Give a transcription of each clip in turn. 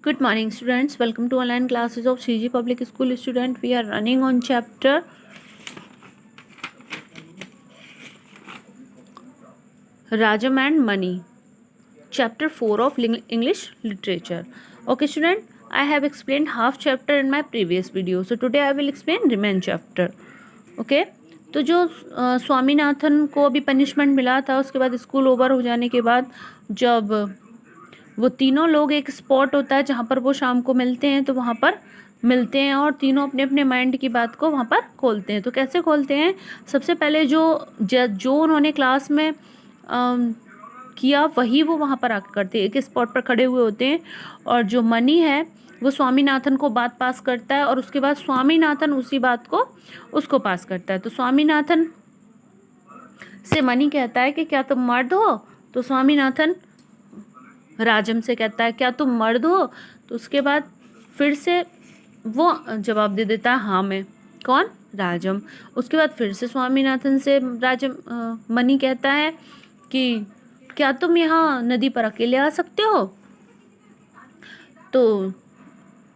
Good morning, students. Welcome to online classes of CG Public School student. We are running on chapter Rajam and Money, chapter 4 of English literature. Okay, student, I have explained half chapter in my previous video. So today I will explain remaining chapter. Okay, तो जो स्वामीनाथन को अभी punishment मिला था, उसके बाद school over हो जाने के बाद जब वो तीनों लोग एक स्पॉट होता है जहाँ पर वो शाम को मिलते हैं, तो वहाँ पर मिलते हैं और तीनों अपने अपने माइंड की बात को वहाँ पर खोलते हैं। तो कैसे खोलते हैं? सबसे पहले जो उन्होंने क्लास में किया वही वो वहाँ पर आकर करते हैं, एक स्पॉट पर खड़े हुए होते हैं। और जो मनी है वो स्वामीनाथन को बात पास करता है और उसके बाद स्वामीनाथन उसी बात को उसको पास करता है। तो स्वामीनाथन से मनी कहता है कि क्या तुम मर्द हो? तो स्वामीनाथन राजम से कहता है क्या तुम मर्द हो? तो उसके बाद फिर से वो जवाब दे देता है हाँ मैं। कौन? राजम। उसके बाद फिर से स्वामीनाथन से मनी कहता है कि क्या तुम यहाँ नदी पर अकेले आ सकते हो? तो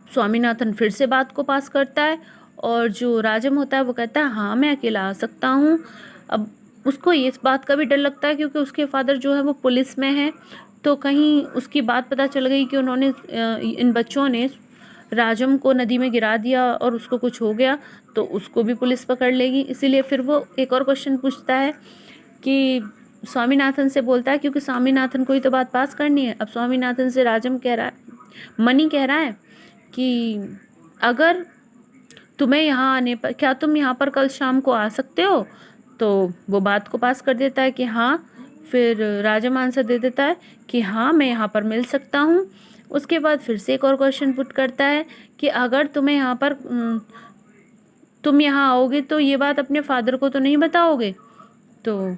स्वामीनाथन फिर से बात को पास करता है और जो राजम होता है वो कहता है हाँ मैं अकेला आ सकता हूँ। अब उसको इस बात का भी डर लगता है क्योंकि उसके फादर जो है वो पुलिस में है, तो कहीं उसकी बात पता चल गई कि उन्होंने इन बच्चों ने राजम को नदी में गिरा दिया और उसको कुछ हो गया तो उसको भी पुलिस पकड़ लेगी। इसीलिए फिर वो एक और क्वेश्चन पूछता है कि स्वामीनाथन से बोलता है, क्योंकि स्वामीनाथन को ही तो बात पास करनी है। अब स्वामीनाथन से राजम कह रहा है, मनी कह रहा है कि अगर तुम्हें यहाँ आने पर, क्या तुम यहाँ पर कल शाम को आ सकते हो? तो वो बात को पास कर देता है कि हाँ। फिर राजम आंसर दे देता है कि हाँ मैं यहाँ पर मिल सकता हूँ। उसके बाद फिर से एक और क्वेश्चन पुट करता है कि अगर तुम्हें यहाँ पर तुम यहाँ आओगे तो ये बात अपने फादर को तो नहीं बताओगे? तो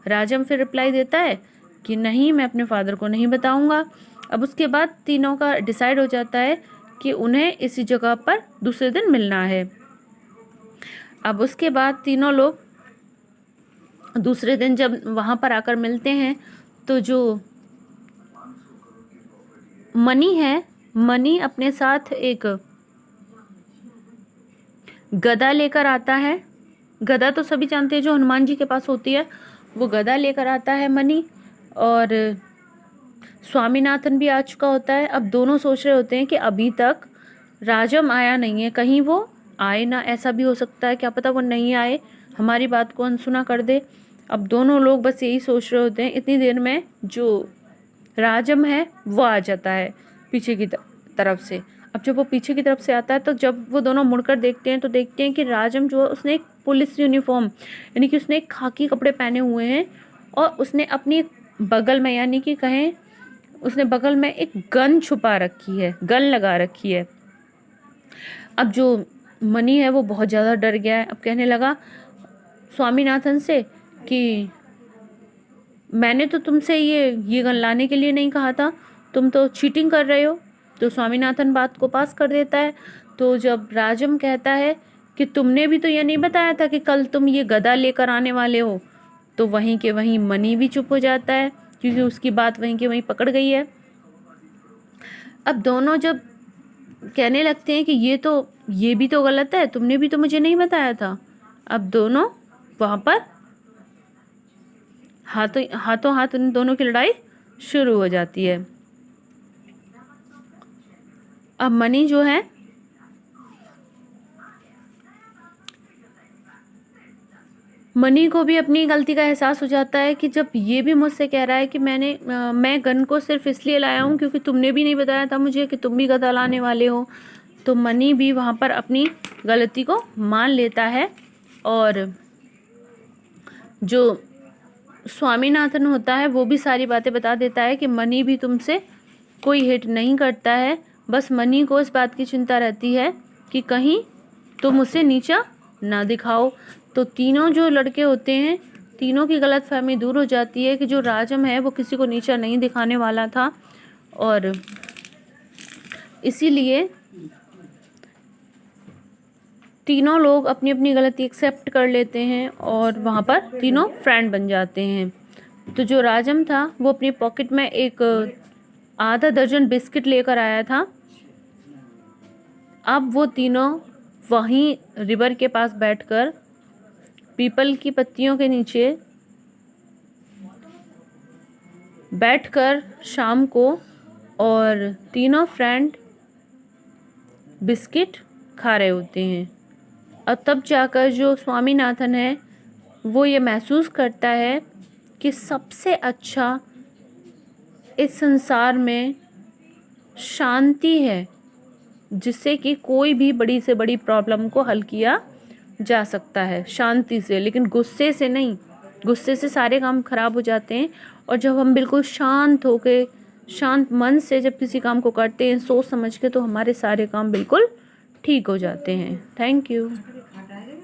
राजम फिर रिप्लाई देता है कि नहीं मैं अपने फादर को नहीं बताऊँगा। अब उसके बाद तीनों का डिसाइड हो जाता है कि उन्हें इसी जगह पर दूसरे दिन मिलना है। अब उसके बाद तीनों लोग दूसरे दिन जब वहाँ पर आकर मिलते हैं तो जो मनी है, मनी अपने साथ एक गदा लेकर आता है। गदा तो सभी जानते हैं जो हनुमान जी के पास होती है, वो गदा लेकर आता है मनी। और स्वामीनाथन भी आ चुका होता है। अब दोनों सोच रहे होते हैं कि अभी तक राजम आया नहीं है, कहीं वो आए ना, ऐसा भी हो सकता है, क्या पता वो नहीं आए, हमारी बात को अनसुना कर दे। अब दोनों लोग बस यही सोच रहे होते हैं। इतनी देर में जो राजम है वो आ जाता है पीछे की तरफ से। अब जब वो पीछे की तरफ से आता है तो जब वो दोनों मुड़कर देखते हैं तो देखते हैं कि राजम जो है उसने एक पुलिस यूनिफॉर्म, यानी कि उसने एक खाकी कपड़े पहने हुए हैं और उसने अपनी बगल में, यानी कि कहें उसने बगल में एक गन छुपा रखी है, गन लगा रखी है। अब जो मनी है वो बहुत ज़्यादा डर गया है। अब कहने लगा स्वामीनाथन से कि मैंने तो तुमसे ये गन लाने के लिए नहीं कहा था, तुम तो चीटिंग कर रहे हो। तो स्वामीनाथन बात को पास कर देता है। तो जब राजम कहता है कि तुमने भी तो ये नहीं बताया था कि कल तुम ये गदा लेकर आने वाले हो, तो वहीं के वहीं मनी भी चुप हो जाता है क्योंकि उसकी बात वहीं के वहीं पकड़ गई है। अब दोनों जब कहने लगते हैं कि ये भी तो गलत है, तुमने भी तो मुझे नहीं बताया था। अब दोनों वहाँ पर हाथों हाथ उन दोनों की लड़ाई शुरू हो जाती है। अब मनी जो है मनी को भी अपनी गलती का एहसास हो जाता है कि जब ये भी मुझसे कह रहा है कि मैं गन को सिर्फ इसलिए लाया हूँ क्योंकि तुमने भी नहीं बताया था मुझे कि तुम भी गदा लाने वाले हो, तो मनी भी वहाँ पर अपनी गलती को मान लेता है। और जो स्वामीनाथन होता है वो भी सारी बातें बता देता है कि मनी भी तुमसे कोई हिट नहीं करता है, बस मनी को इस बात की चिंता रहती है कि कहीं तुम उसे नीचा ना दिखाओ। तो तीनों जो लड़के होते हैं, तीनों की गलतफहमी दूर हो जाती है कि जो राजम है वो किसी को नीचा नहीं दिखाने वाला था, और इसीलिए तीनों लोग अपनी अपनी गलती एक्सेप्ट कर लेते हैं और वहाँ पर तीनों फ्रेंड बन जाते हैं। तो जो राजम था वो अपनी पॉकेट में एक आधा दर्जन बिस्किट लेकर आया था। अब वो तीनों वहीं रिवर के पास बैठकर पीपल की पत्तियों के नीचे बैठकर शाम को और तीनों फ्रेंड बिस्किट खा रहे होते हैं। और तब जाकर जो स्वामीनाथन है वो ये महसूस करता है कि सबसे अच्छा इस संसार में शांति है, जिससे कि कोई भी बड़ी से बड़ी प्रॉब्लम को हल किया जा सकता है शांति से, लेकिन गुस्से से नहीं। गुस्से से सारे काम खराब हो जाते हैं। और जब हम बिल्कुल शांत होके शांत मन से जब किसी काम को करते हैं सोच समझ के, तो हमारे सारे काम बिल्कुल ठीक हो जाते हैं। Thank you.